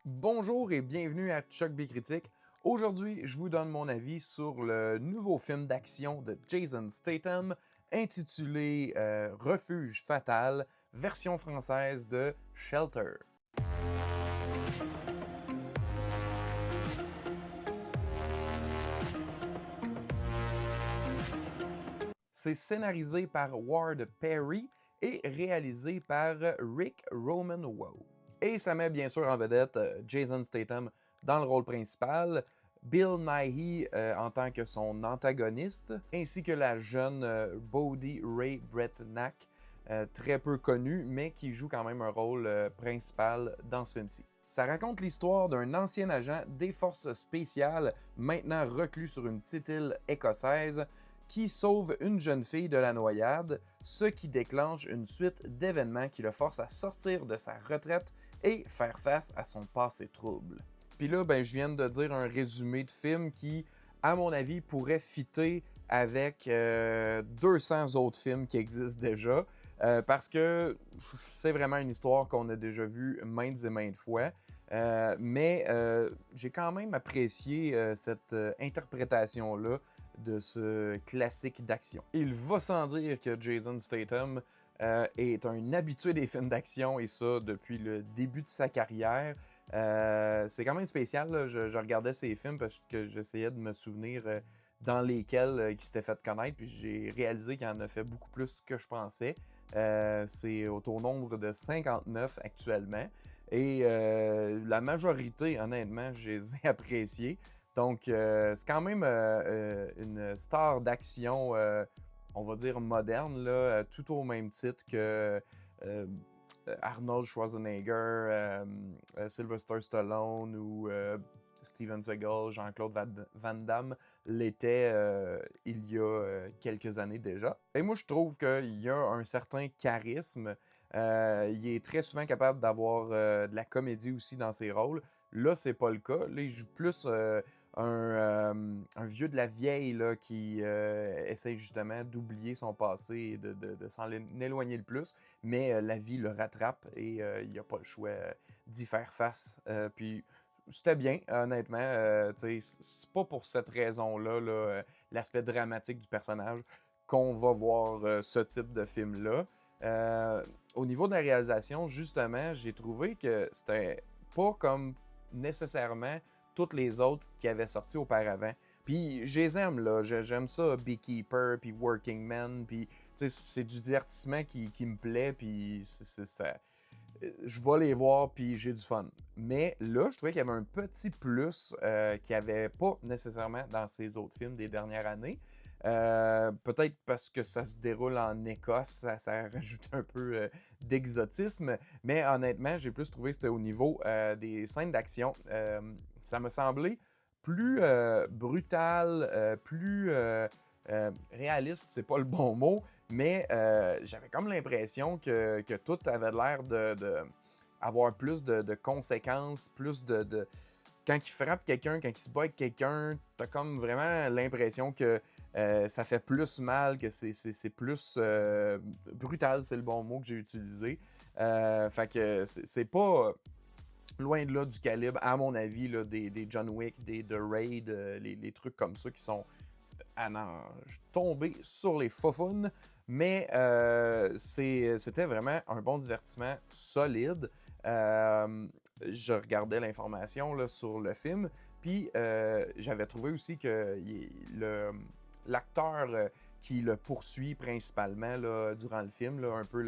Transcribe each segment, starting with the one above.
Bonjour et bienvenue à Chuck B Critique. Aujourd'hui, je vous donne mon avis sur le nouveau film d'action de Jason Statham intitulé Refuge fatal, version française de Shelter. C'est scénarisé par Ward Perry et réalisé par Rick Romanwow. Et ça met bien sûr en vedette Jason Statham dans le rôle principal, Bill Nighy en tant que son antagoniste, ainsi que la jeune Bodhi Ray Brettnack, très peu connue, mais qui joue quand même un rôle principal dans ce film-ci. Ça raconte l'histoire d'un ancien agent des forces spéciales, maintenant reclus sur une petite île écossaise, qui sauve une jeune fille de la noyade, ce qui déclenche une suite d'événements qui le forcent à sortir de sa retraite et faire face à son passé trouble. Puis là, je viens de dire un résumé de film qui, à mon avis, pourrait fitter avec 200 autres films qui existent déjà, parce que c'est vraiment une histoire qu'on a déjà vue maintes et maintes fois, mais j'ai quand même apprécié cette interprétation-là de ce classique d'action. Il va sans dire que Jason Statham est un habitué des films d'action et ça depuis le début de sa carrière. C'est quand même spécial, là. Je regardais ses films parce que j'essayais de me souvenir dans lesquels il s'était fait connaître, puis j'ai réalisé qu'il en a fait beaucoup plus que je pensais. C'est au nombre de 59 actuellement. Et la majorité, honnêtement, je les ai appréciés. Donc, c'est quand même une star d'action, on va dire moderne, là, tout au même titre que Arnold Schwarzenegger, Sylvester Stallone ou Steven Seagal, Jean-Claude Van Damme l'étaient il y a quelques années déjà. Et moi, je trouve qu'il y a un certain charisme. Il est très souvent capable d'avoir de la comédie aussi dans ses rôles. Là, c'est pas le cas. Là, il joue plus un vieux de la vieille là, qui essaie justement d'oublier son passé et de s'en éloigner le plus, mais la vie le rattrape et il n'a pas le choix d'y faire face. Puis c'était bien, honnêtement. C'est pas pour cette raison-là, là, l'aspect dramatique du personnage, qu'on va voir ce type de film-là. Au niveau de la réalisation, justement, j'ai trouvé que c'était pas comme nécessairement toutes les autres qui avaient sorti auparavant. Puis je les aime, là. J'aime ça, Beekeeper, puis Working Man, puis c'est du divertissement qui me plaît, puis ça. Je vais les voir, puis j'ai du fun. Mais là, je trouvais qu'il y avait un petit plus qu'il n'y avait pas nécessairement dans ces autres films des dernières années. Peut-être parce que ça se déroule en Écosse, ça rajoute un peu d'exotisme, mais honnêtement, j'ai plus trouvé que c'était au niveau des scènes d'action. Ça me semblait plus brutal, plus réaliste, c'est pas le bon mot, mais j'avais comme l'impression que tout avait l'air avoir plus de conséquences, plus de. Quand il frappe quelqu'un, quand il se bat avec quelqu'un, t'as comme vraiment l'impression que ça fait plus mal, que c'est plus brutal, c'est le bon mot que j'ai utilisé. Fait que c'est pas loin de là du calibre, à mon avis, là, des John Wick, des The Raid, les trucs comme ça qui sont à nage tombé sur les faufounes, mais c'était vraiment un bon divertissement solide. Je regardais l'information là, sur le film, puis j'avais trouvé aussi que l'acteur qui le poursuit principalement là, durant le film, là, un peu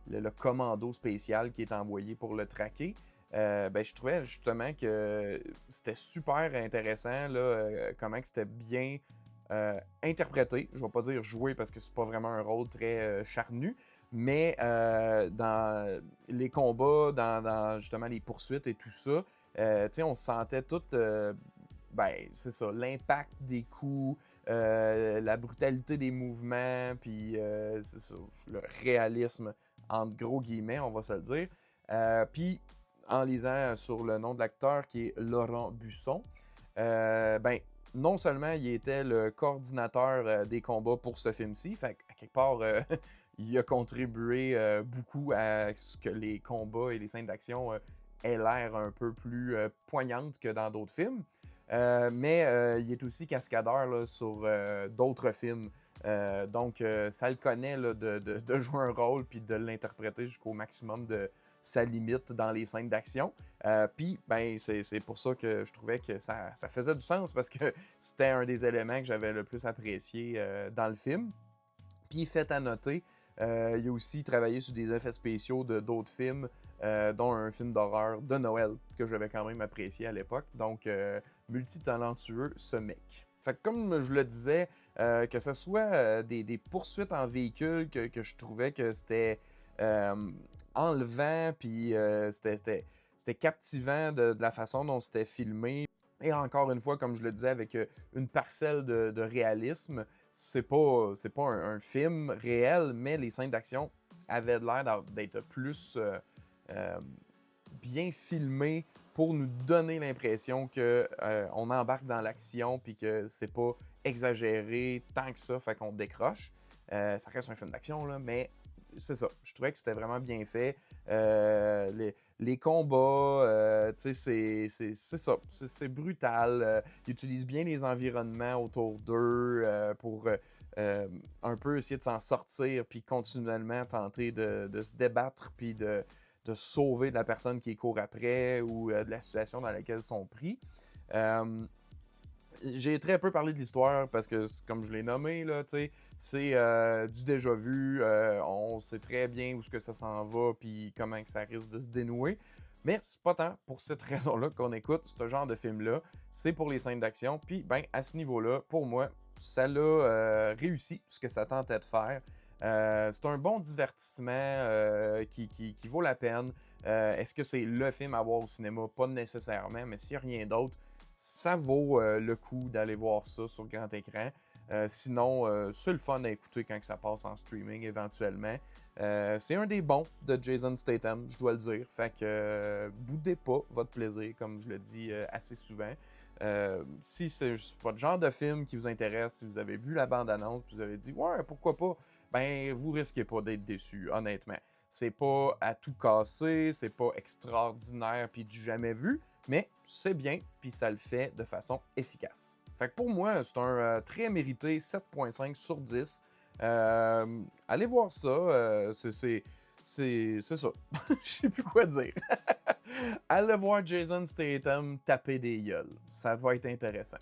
le commando spécial qui est envoyé pour le traquer, je trouvais justement que c'était super intéressant là, comment c'était bien interprété. Je ne vais pas dire jouer parce que c'est pas vraiment un rôle très charnu, mais dans les combats, dans justement les poursuites et tout ça, on sentait tout. C'est ça, l'impact des coups, la brutalité des mouvements, puis c'est ça, le réalisme, entre gros guillemets, on va se le dire. Puis, en lisant sur le nom de l'acteur qui est Laurent Busson, non seulement il était le coordinateur des combats pour ce film-ci, fait à quelque part, il a contribué beaucoup à ce que les combats et les scènes d'action ait l'air un peu plus poignante que dans d'autres films. Mais il est aussi cascadeur là, sur d'autres films. Donc, ça le connaît là, de jouer un rôle puis de l'interpréter jusqu'au maximum de sa limite dans les scènes d'action. Puis, ben, c'est pour ça que je trouvais que ça faisait du sens parce que c'était un des éléments que j'avais le plus apprécié dans le film. Puis, fait à noter, il a aussi travaillé sur des effets spéciaux de d'autres films, dont un film d'horreur de Noël que j'avais quand même apprécié à l'époque. Donc, multitalentueux, ce mec. Fait que comme je le disais, que ce soit des poursuites en véhicule que je trouvais que c'était enlevant, puis c'était captivant de la façon dont c'était filmé. Et encore une fois, comme je le disais, avec une parcelle de réalisme, c'est pas un film réel, mais les scènes d'action avaient l'air d'être plus bien filmées pour nous donner l'impression qu'on embarque dans l'action puis que c'est pas exagéré tant que ça, fait qu'on décroche. Ça reste un film d'action, là, mais c'est ça. Je trouvais que c'était vraiment bien fait. Les combats, tu sais, c'est ça. C'est brutal. Ils utilisent bien les environnements autour d'eux pour un peu essayer de s'en sortir, puis continuellement tenter de se débattre, puis de sauver de la personne qui court après ou de la situation dans laquelle ils sont pris. J'ai très peu parlé de l'histoire parce que, comme je l'ai nommé, là, c'est du déjà vu. On sait très bien où ce que ça s'en va puis comment que ça risque de se dénouer. Mais c'est pas tant pour cette raison-là qu'on écoute ce genre de film-là. C'est pour les scènes d'action. Puis, ben, à ce niveau-là, pour moi, ça l'a réussi ce que ça tentait de faire. C'est un bon divertissement qui vaut la peine. Est-ce que c'est le film à voir au cinéma? Pas nécessairement, mais s'il n'y a rien d'autre, ça vaut le coup d'aller voir ça sur grand écran. Sinon, c'est le fun à écouter quand ça passe en streaming éventuellement. C'est un des bons de Jason Statham, je dois le dire. Fait que boudez pas votre plaisir, comme je le dis assez souvent. Si c'est votre genre de film qui vous intéresse, si vous avez vu la bande-annonce, puis vous avez dit « Ouais, pourquoi pas », ben vous risquez pas d'être déçu, honnêtement. C'est pas à tout casser, c'est pas extraordinaire puis du jamais vu, mais c'est bien, puis ça le fait de façon efficace. Fait que pour moi, c'est un très mérité 7.5 sur 10. Allez voir ça, c'est ça. Je sais plus quoi dire. Allez voir Jason Statham taper des gueules. Ça va être intéressant.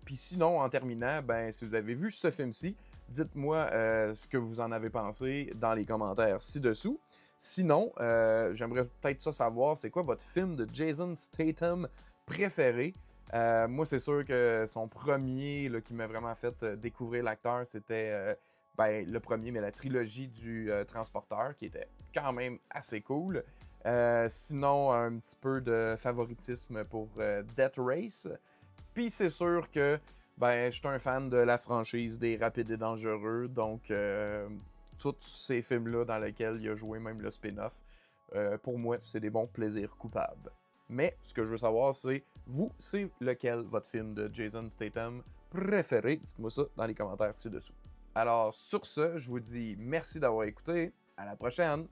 Puis sinon, en terminant, ben si vous avez vu ce film-ci, dites-moi ce que vous en avez pensé dans les commentaires ci-dessous. Sinon, j'aimerais peut-être ça savoir, c'est quoi votre film de Jason Statham préféré? Moi, c'est sûr que son premier là, qui m'a vraiment fait découvrir l'acteur, c'était ben, le premier, mais la trilogie du Transporteur, qui était quand même assez cool. Sinon, un petit peu de favoritisme pour Death Race. Puis c'est sûr que ben, je suis un fan de la franchise des Rapides et Dangereux, donc tous ces films-là dans lesquels il a joué, même le spin-off, pour moi, c'est des bons plaisirs coupables. Mais ce que je veux savoir, c'est vous, c'est lequel votre film de Jason Statham préféré? Dites-moi ça dans les commentaires ci-dessous. Alors sur ce, je vous dis merci d'avoir écouté, à la prochaine!